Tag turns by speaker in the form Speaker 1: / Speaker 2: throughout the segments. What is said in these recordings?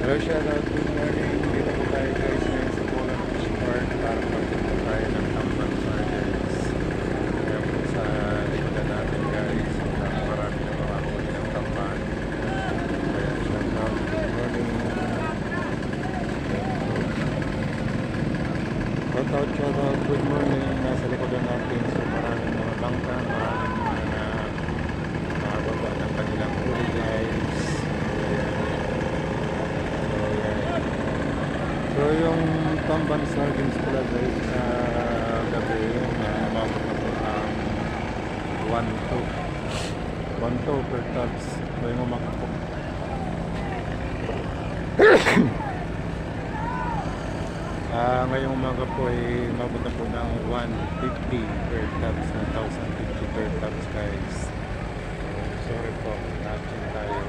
Speaker 1: Hello, shoutout. Good morning. Dito po tayo guys ngayon sa Poland Fish Park para magpunta tayo ng Tamban Gardens. Kaya po sa likudan natin guys. Marami na mga huli ng tamban. Kaya shoutout. Good morning. Shoutout. Good morning. Nasa likudan natin. So maraming mga bangka. Maraming mga nakababa ng kanilang huli guys. So yung Tamban Sardines pala guys sa gabi umabot na po ang 1-2 per tubs. So yung umaga po ngayong umaga po ay umabot na po ng 150 per tubs, 1,050 per tubs guys. So sorry po, natin tayo.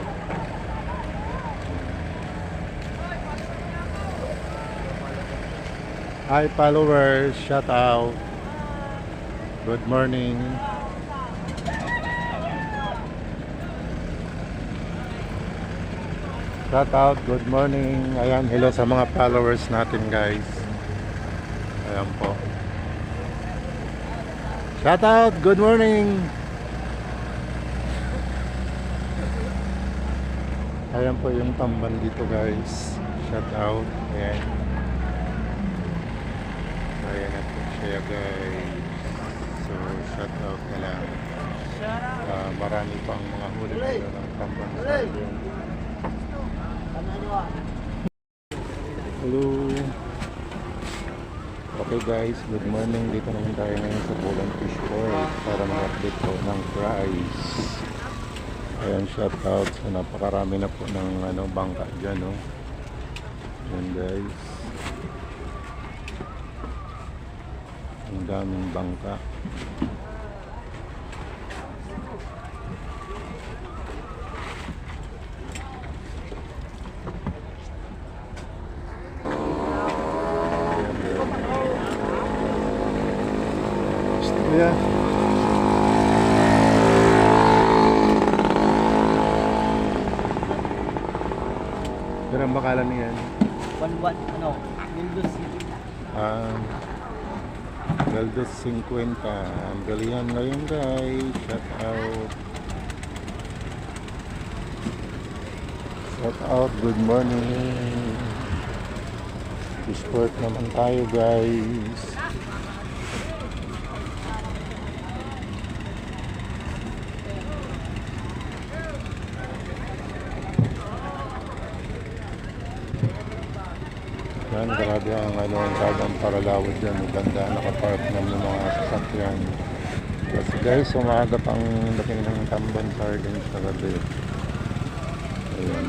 Speaker 1: Hi followers, shout out. Good morning. Shout out, good morning. Ayan, hello sa mga followers natin guys. Ayan po. Shout out, good morning. Ayan po yung tamban dito guys. Shout out. Ayan. Ayan na po siya guys. So shout out na lang. Marami pang mga huli dito ng Tamban Sardines. Hello. Okay guys, good morning. Dito naman tayo ngayon sa Poland Fish Park para mag-update po ng price. Ayan, shout out. So napakarami na po ng bangka dyan, no? Ayan guys, ang daming bangka. Yeah. Pero ang bakalan niyan?
Speaker 2: 1-1, Windows.
Speaker 1: Galdos 50. Ang galihan ngayon guys. Shout out. Shout out. Good morning. Sport naman tayo guys. Yan, grabe ang ang dagang Paralawad dyan. Maganda, nakapark ng mga sasakyan. Kasi guys, umaga pang dating ng Tamban Sardines sa gabi. Ayan.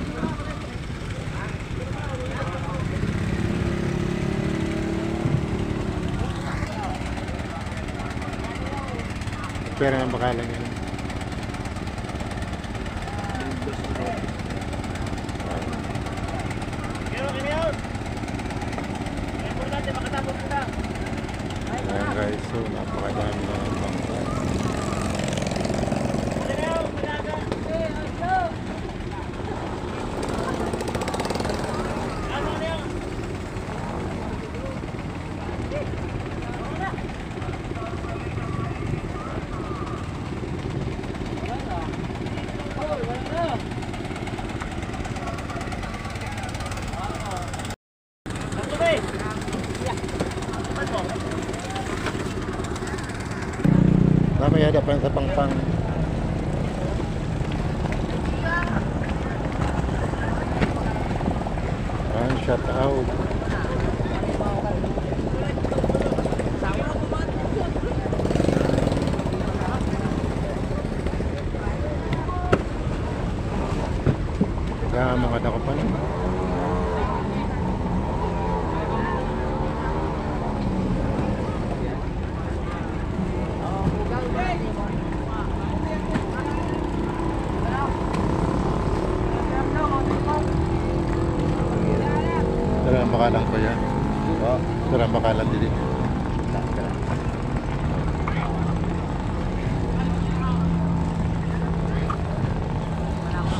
Speaker 1: Pera ng bakalan yan. Ayan guys, so napakadami na ng bangka. May hadapan sa pangpang. Ayan, shout out. Kaya mga dakupan. Darang bakalan ko yan. Darang bakalan dili.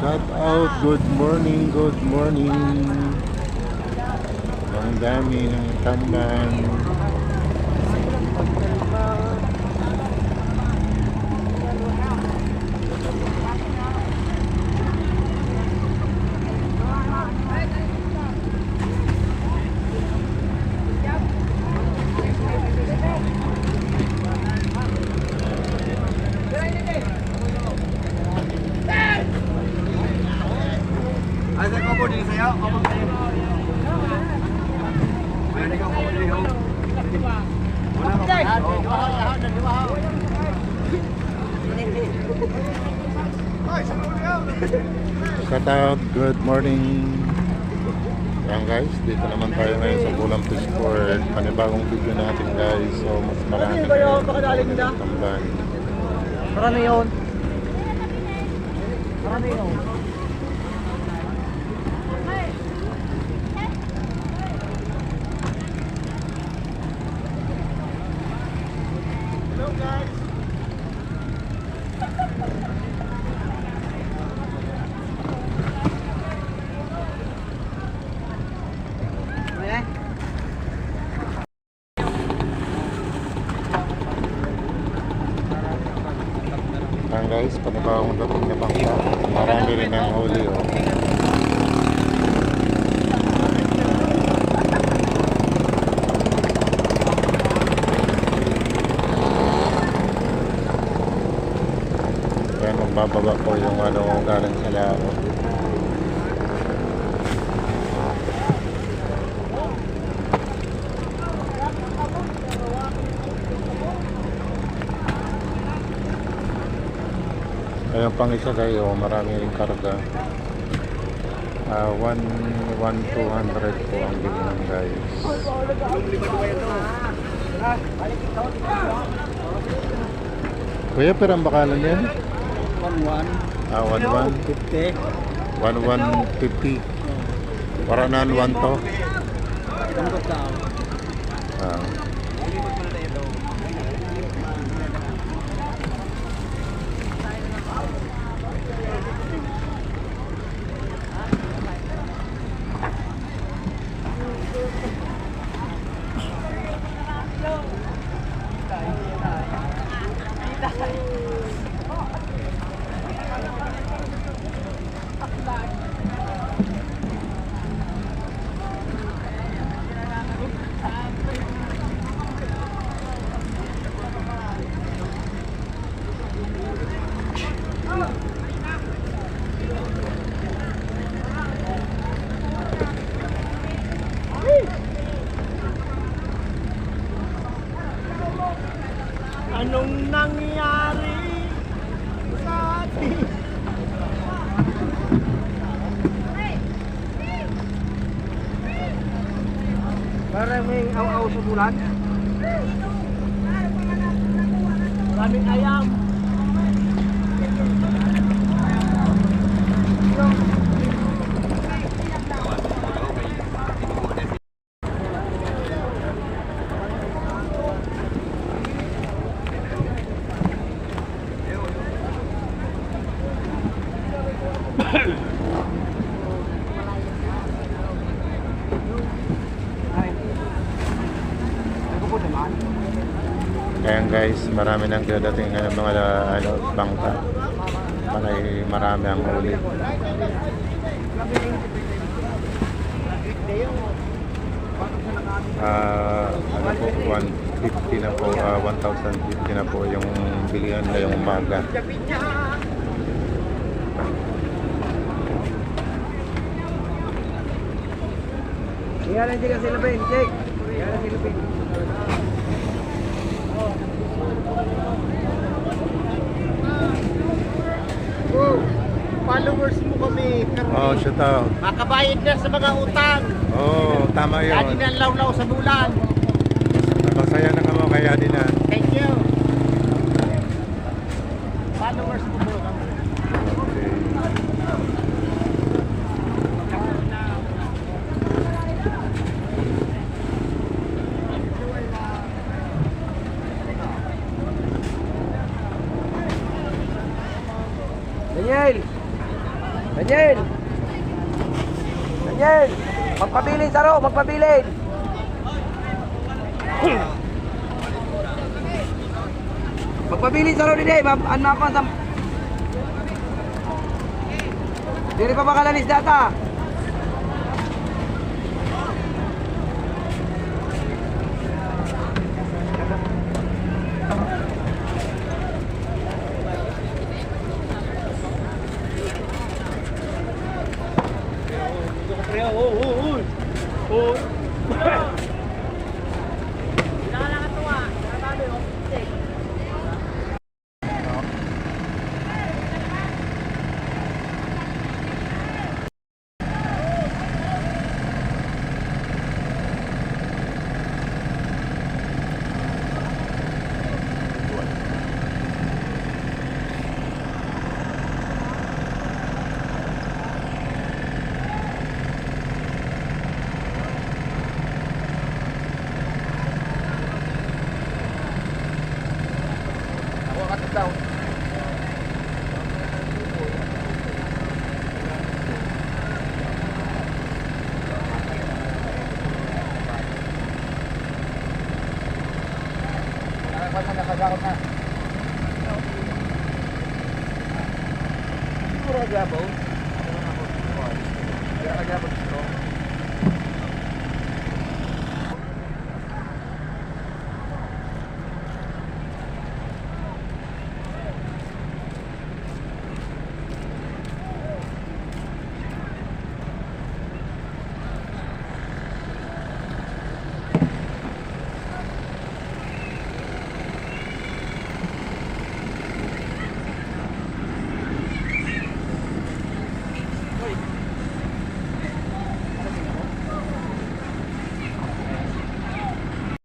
Speaker 1: Shout out, good morning, good morning. Ang dami ng tamban.
Speaker 3: Asa ko po din sa'yo? Pwede ka po din ho. Wala ka po.
Speaker 1: Shout out, good morning. Yan guys, dito naman tayo ngayon sa Bulang Fish Court. Panibagong video natin guys. So mas marami tamban.
Speaker 2: Marami yun. Marami yun.
Speaker 1: Yan guys, panibagong dating na bangka. Marami rin ang huli oh. Kaya magbababa po yung ano galing sa laro. Ayun pang isa kayo, marami rin karga. 1,200 po ang bilhin guys. Kuya, pero ang bakalan yan?
Speaker 2: 1-1.
Speaker 1: 1,150.
Speaker 2: 50.
Speaker 1: 1,150. Para na 1 to.
Speaker 2: Tangkot daw.
Speaker 1: Ah.
Speaker 2: Anong nangyari sa atin? Maraming aw-aw sa bulan. Maraming ayam.
Speaker 1: Ayan guys, marami nang dadating ng mga ano, bangka. Marami ang huli. Ano po, 150 na po, 1,050 na po yung bilihan ngayong umaga.
Speaker 2: Iyan lang sila sila Ben, check. Iyan lang sila Ben. Oh, followers mo kami.
Speaker 1: Oh, shout out.
Speaker 2: Makabayad na sa mga utang.
Speaker 1: Oh, tama yun.
Speaker 2: Lagi na law-law sa bulan.
Speaker 1: Masaya na kamo kaya din na.
Speaker 2: Thank you. Followers mo po kami. Daniel! Daniel! Daniel! Magpabilin Saro, magpabilin! Magpabilin Saro din eh, ano pa sa... Dili pa makalanis data.
Speaker 3: Nakasakot na.